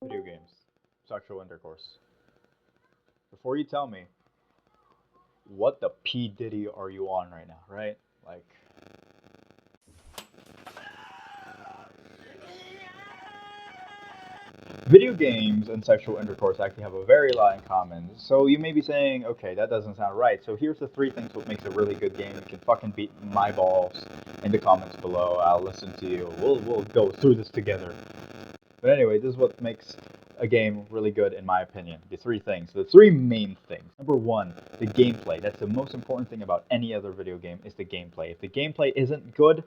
Video games, sexual intercourse. Before you tell me, what the P Diddy are you on right now, right? Like, video games and sexual intercourse actually have a very lot in common. So you may be saying, okay, that doesn't sound right. So here's the three things what makes a really good game. You can fucking beat my balls in the comments below. I'll listen to you. We'll go through this together. But anyway, this is what makes a game really good in my opinion. The three things, the three main things. Number one, the gameplay. That's the most important thing about any other video game is the gameplay. If the gameplay isn't good,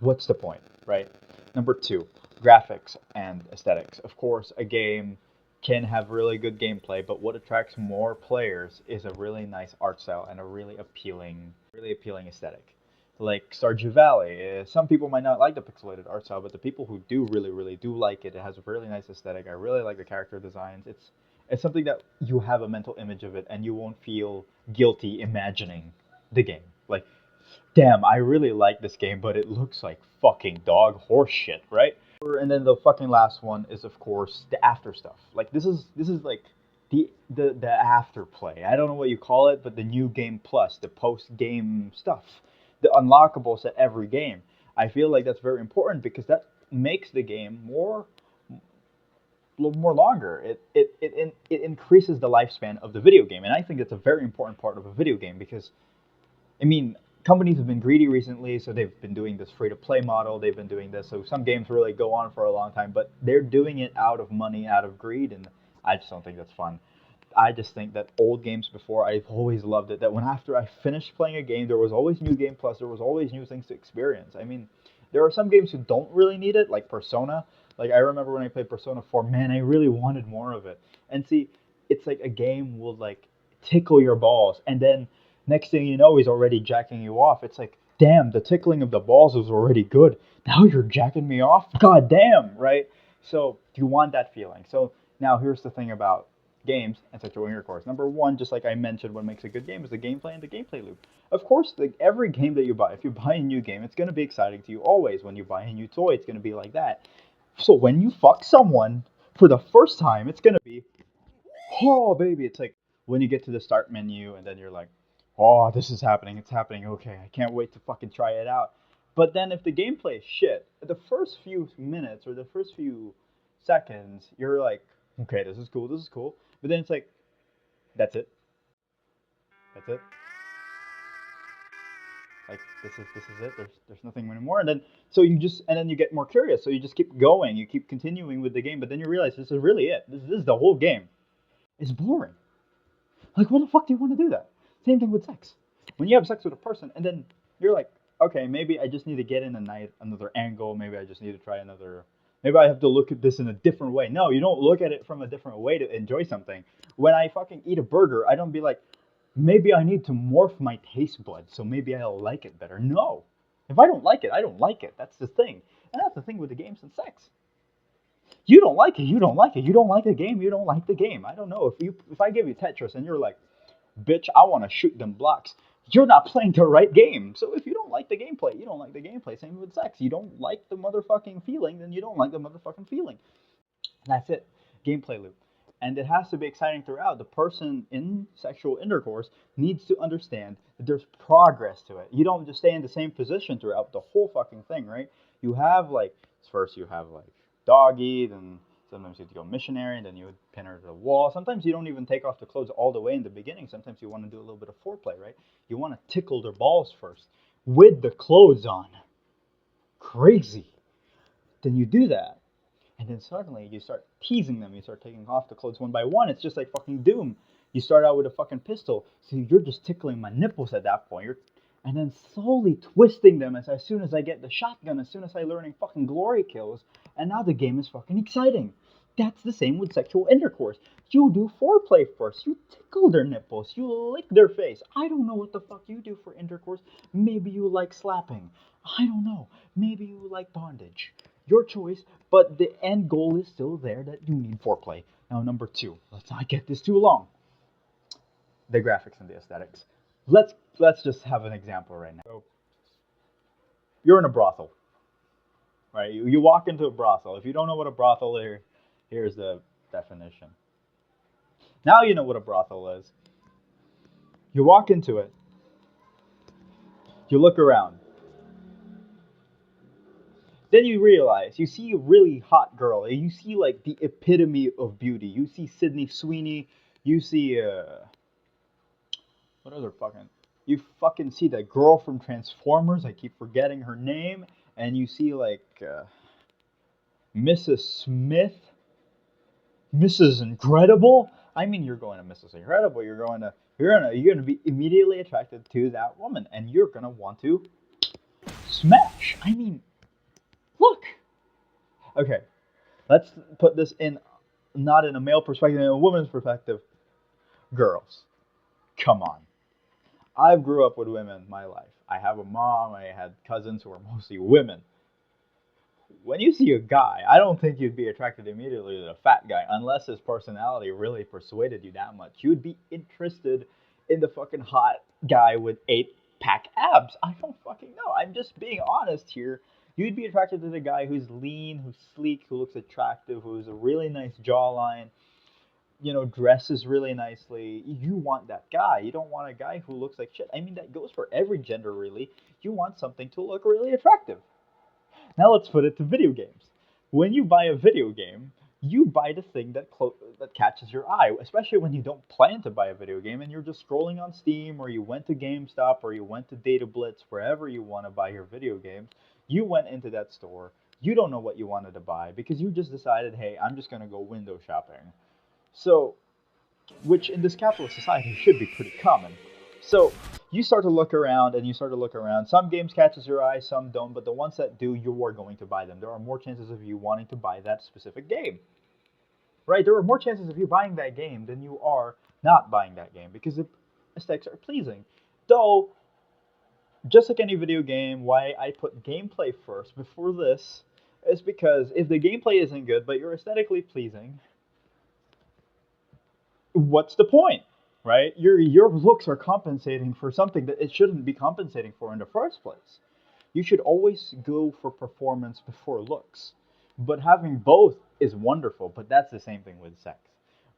what's the point, right? Number two, graphics and aesthetics. Of course, a game can have really good gameplay, but what attracts more players is a really nice art style and a really appealing aesthetic. Like Stardew Valley, some people might not like the pixelated art style, but the people who do really do like it. It has a really nice aesthetic. I really like the character designs. It's something that you have a mental image of it, and you won't feel guilty imagining the game. Like damn, I really like this game, but it looks like fucking dog horse shit, right? And then the fucking last one is of course the after stuff. Like this is like the after play. I don't know what you call it, but the new game plus, the post game stuff, the unlockables at every game. I feel like that's very important because that makes the game more longer. It increases the lifespan of the video game, and I think that's a very important part of a video game because I mean, companies have been greedy recently, so they've been doing this free to play model. They've been doing this, so some games really go on for a long time, but they're doing it out of money, out of greed, and I just don't think that's fun. I just think that old games before, I've always loved it. That when after I finished playing a game, there was always new game plus, there was always new things to experience. I mean, there are some games who don't really need it, like Persona. Like I remember when I played Persona 4, man, I really wanted more of it. And see, it's like a game will like tickle your balls, and then next thing you know, he's already jacking you off. It's like, damn, the tickling of the balls was already good. Now you're jacking me off? God damn, right? So you want that feeling. So now here's the thing about games and sexual intercourse. Number one, just like I mentioned, what makes a good game is the gameplay and the gameplay loop. Of course, every game that you buy, if you buy a new game, it's going to be exciting to you always. When you buy a new toy, it's going to be like that. So when you fuck someone for the first time, it's going to be, oh, baby. It's like when you get to the start menu and then you're like, oh, this is happening. It's happening. Okay, I can't wait to fucking try it out. But then if the gameplay is shit, the first few minutes or the first few seconds, you're like, okay, this is cool. This is cool. But then it's like, that's it. That's it. Like this is it. There's nothing anymore. And then so you just and then you get more curious. So you just keep going. You keep continuing with the game. But then you realize this is really it. This is the whole game. It's boring. Like, what the fuck do you want to do that? Same thing with sex. When you have sex with a person, and then you're like, okay, maybe I just need to get in another angle. Maybe I just need to try another. Maybe I have to look at this in a different way. No, you don't look at it from a different way to enjoy something. When I fucking eat a burger, I don't be like, maybe I need to morph my taste buds so maybe I'll like it better. No. If I don't like it, I don't like it. That's the thing. And that's the thing with the games and sex. You don't like it, you don't like it. You don't like the game, you don't like the game. I don't know. If I give you Tetris and you're like, bitch, I want to shoot them blocks. You're not playing the right game. So if you don't like the gameplay, you don't like the gameplay. Same with sex. You don't like the motherfucking feeling, then you don't like the motherfucking feeling. And that's it. Gameplay loop. And it has to be exciting throughout. The person in sexual intercourse needs to understand that there's progress to it. You don't just stay in the same position throughout the whole fucking thing, right? You have like first you have like doggy, then sometimes you have to go missionary, and then you would pin her to the wall. Sometimes you don't even take off the clothes all the way in the beginning. Sometimes you want to do a little bit of foreplay, right? You want to tickle their balls first with the clothes on. Crazy. Then you do that, and then suddenly you start teasing them. You start taking off the clothes one by one. It's just like fucking Doom. You start out with a fucking pistol, so you're just tickling my nipples at that point. And then slowly twisting them as soon as I get the shotgun, as soon as I learning fucking glory kills, and now the game is fucking exciting. That's the same with sexual intercourse. You do foreplay first. You tickle their nipples. You lick their face. I don't know what the fuck you do for intercourse. Maybe you like slapping. I don't know. Maybe you like bondage. Your choice, but the end goal is still there that you need foreplay. Now, number two. Let's not get this too long. The graphics and the aesthetics. Let's just have an example right now. So you're in a brothel, right? You walk into a brothel. If you don't know what a brothel is, Here's the definition. Now you know what a brothel is. You walk into it, you look around, then you realize you see a really hot girl, and you see like the epitome of beauty. You see Sydney Sweeney, you see what other fucking you fucking see that girl from Transformers. I keep forgetting her name, and you see like Mrs. Smith, Mrs. Incredible. I mean, you're going to Mrs. Incredible. You're gonna be immediately attracted to that woman, and you're gonna want to smash. I mean, look. Okay, let's put this in not in a male perspective, in a woman's perspective. Girls, come on. I grew up with women my life. I have a mom. I had cousins who were mostly women. When you see a guy, I don't think you'd be attracted immediately to the fat guy unless his personality really persuaded you that much. You'd be interested in the fucking hot guy with 8 pack abs. I don't fucking know. I'm just being honest here. You'd be attracted to the guy who's lean, who's sleek, who looks attractive, who has a really nice jawline, dresses really nicely. You want that guy. You don't want a guy who looks like shit. I mean, that goes for every gender, really. You want something to look really attractive. Now let's put it to video games. When you buy a video game, you buy the thing that catches your eye, especially when you don't plan to buy a video game and you're just scrolling on Steam or you went to GameStop or you went to Data Blitz, wherever you want to buy your video games. You went into that store. You don't know what you wanted to buy because you just decided, hey, I'm just going to go window shopping. So, which in this capitalist society should be pretty common. So you start to look around and you start to look around. Some games catches your eye, some don't, but the ones that do, you are going to buy them. There are more chances of you wanting to buy that specific game. Right? There are more chances of you buying that game than you are not buying that game because the aesthetics are pleasing. Though, just like any video game, why I put gameplay first before this is because if the gameplay isn't good but you're aesthetically pleasing, what's the point? Right? Your looks are compensating for something that it shouldn't be compensating for in the first place. You should always go for performance before looks. But having both is wonderful, but that's the same thing with sex.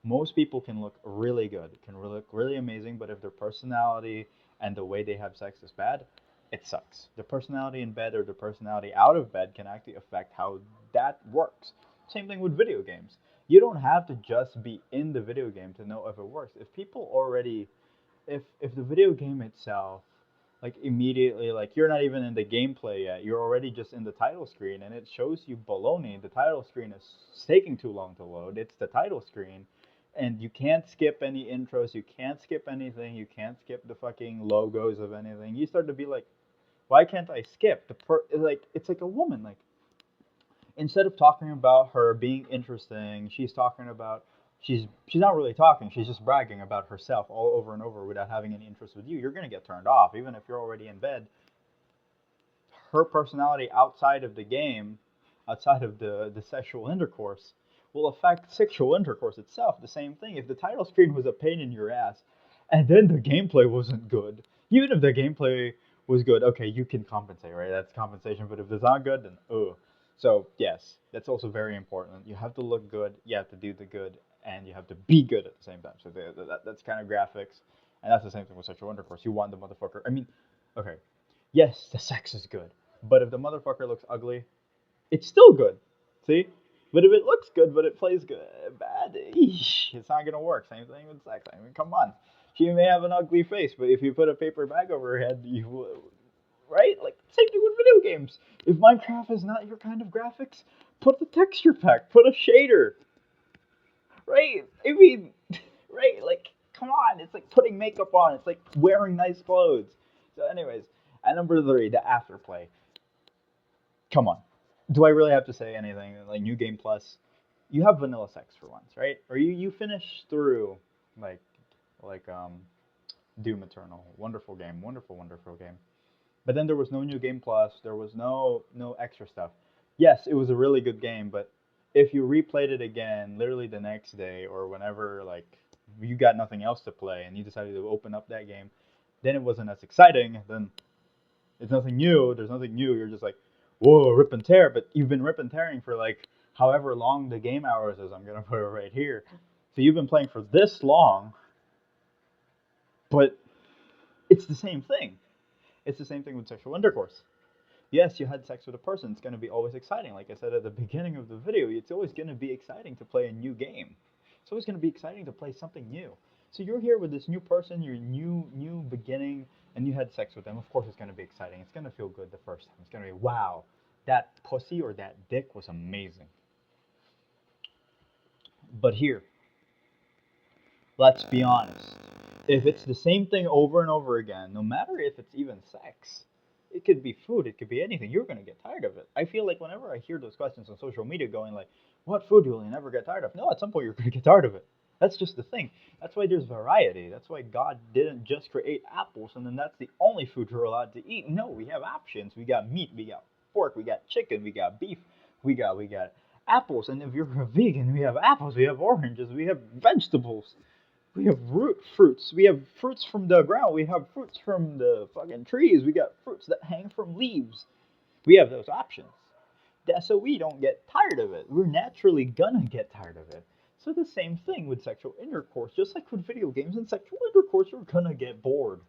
Most people can look really good, can look really amazing, but if their personality and the way they have sex is bad, it sucks. The personality in bed or the personality out of bed can actually affect how that works. Same thing with video games. You don't have to just be in the video game to know if it works. If people already if the video game itself like immediately like you're not even in the gameplay yet, you're already just in the title screen and it shows you baloney. The title screen is taking too long to load. It's the title screen and you can't skip any intros, you can't skip anything, you can't skip the fucking logos of anything. You start to be like, why can't I skip? Like it's like a woman like instead of talking about her being interesting, she's talking about she's not really talking. She's just bragging about herself all over and over without having any interest with you. You're gonna get turned off, even if you're already in bed. Her personality outside of the game, outside of the sexual intercourse, will affect sexual intercourse itself. The same thing. If the title screen was a pain in your ass, and then the gameplay wasn't good, even if the gameplay was good, okay, you can compensate, right? That's compensation. But if it's not good, then oh. So yes, that's also very important. You have to look good, you have to do the good, and you have to be good at the same time. So that's kind of graphics, and that's the same thing with sexual intercourse. You want the motherfucker. I mean, okay, yes, the sex is good, but if the motherfucker looks ugly, it's still good. See? But if it looks good, but it plays good, bad, eesh, it's not gonna work. Same thing with sex. I mean, come on. She may have an ugly face, but if you put a paper bag over her head, right? Like same thing with video games. If Minecraft is not your kind of graphics, put the texture pack, put a shader, right? I mean, right? Like, come on. It's like putting makeup on. It's like wearing nice clothes. So, anyways, at number 3, the afterplay. Come on. Do I really have to say anything? Like New Game Plus, you have vanilla sex for once, right? Or you finish through like like Doom Eternal, wonderful game, wonderful, wonderful game. But then there was no New Game Plus, there was no extra stuff. Yes, it was a really good game, but if you replayed it again, literally the next day or whenever like you got nothing else to play and you decided to open up that game, then it wasn't as exciting. Then it's nothing new. There's nothing new. You're just like, whoa, rip and tear. But you've been rip and tearing for like however long the game hours is. I'm gonna put it right here. So you've been playing for this long, but it's the same thing. It's the same thing with sexual intercourse. Yes, you had sex with a person. It's going to be always exciting. Like I said at the beginning of the video, it's always going to be exciting to play a new game. It's always going to be exciting to play something new. So you're here with this new person, your new beginning, and you had sex with them. Of course, it's going to be exciting. It's going to feel good the first time. It's going to be, wow, that pussy or that dick was amazing. But here, let's be honest. If it's the same thing over and over again, no matter if it's even sex, it could be food, it could be anything, you're going to get tired of it. I feel like whenever I hear those questions on social media going like, what food will you never get tired of? No, at some point you're going to get tired of it. That's just the thing. That's why there's variety. That's why God didn't just create apples and then that's the only food you're allowed to eat. No, we have options. We got meat, we got pork, we got chicken, we got beef, we got apples. And if you're a vegan, we have apples, we have oranges, we have vegetables. We have root fruits. We have fruits from the ground. We have fruits from the fucking trees. We got fruits that hang from leaves. We have those options. That's so we don't get tired of it. We're naturally gonna get tired of it. So the same thing with sexual intercourse. Just like with video games and sexual intercourse, you're gonna get bored.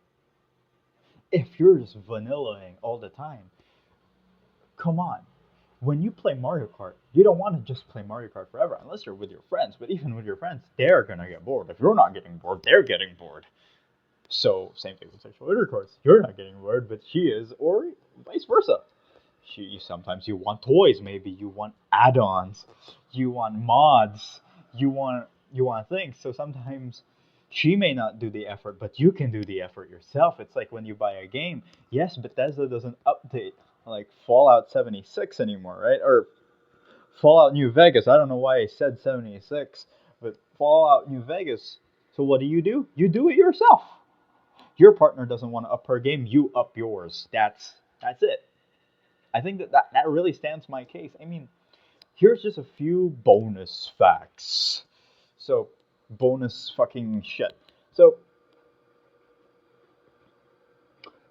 If you're just vanillaing all the time, come on. When you play Mario Kart, you don't want to just play Mario Kart forever, unless you're with your friends. But even with your friends, they're gonna get bored. If you're not getting bored, they're getting bored. So same thing with sexual intercourse. You're not getting bored, but she is, or vice versa. Sometimes you want toys, maybe you want add-ons, you want mods, you want things. So sometimes she may not do the effort, but you can do the effort yourself. It's like when you buy a game. Yes, Bethesda doesn't update like Fallout 76 anymore, right? Or Fallout New Vegas. I don't know why I said 76, but Fallout New Vegas. So what do? You do it yourself. Your partner doesn't want to up her game, you up yours. That's it. I think that really stands my case. I mean, here's just a few bonus facts. So, bonus fucking shit. So,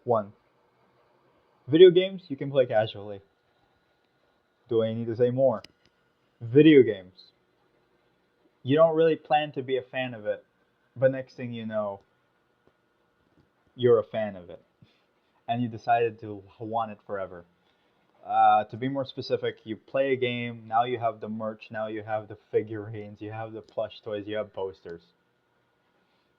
one, video games you can play casually. Do I need to say more? Video games. You don't really plan to be a fan of it, but next thing you know, you're a fan of it. And you decided to want it forever. To be more specific, you play a game, now you have the merch, now you have the figurines, you have the plush toys, you have posters.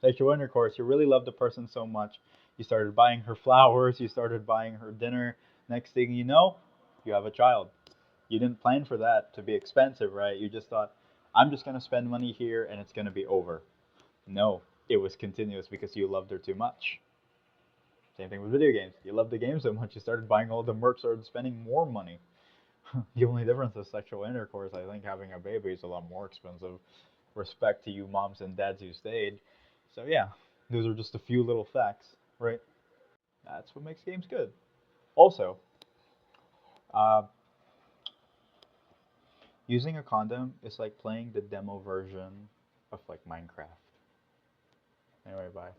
Sexual intercourse, you really love the person so much, you started buying her flowers, you started buying her dinner. Next thing you know, you have a child. You didn't plan for that to be expensive, right? You just thought, I'm just going to spend money here and it's going to be over. No, it was continuous because you loved her too much. Same thing with video games. You love the game so much, you started buying all the merch, started spending more money. The only difference is sexual intercourse. I think having a baby is a lot more expensive. Respect to you moms and dads who stayed. So yeah, those are just a few little facts, right? That's what makes games good. Also, uh, using a condom is like playing the demo version of like Minecraft. Anyway, bye.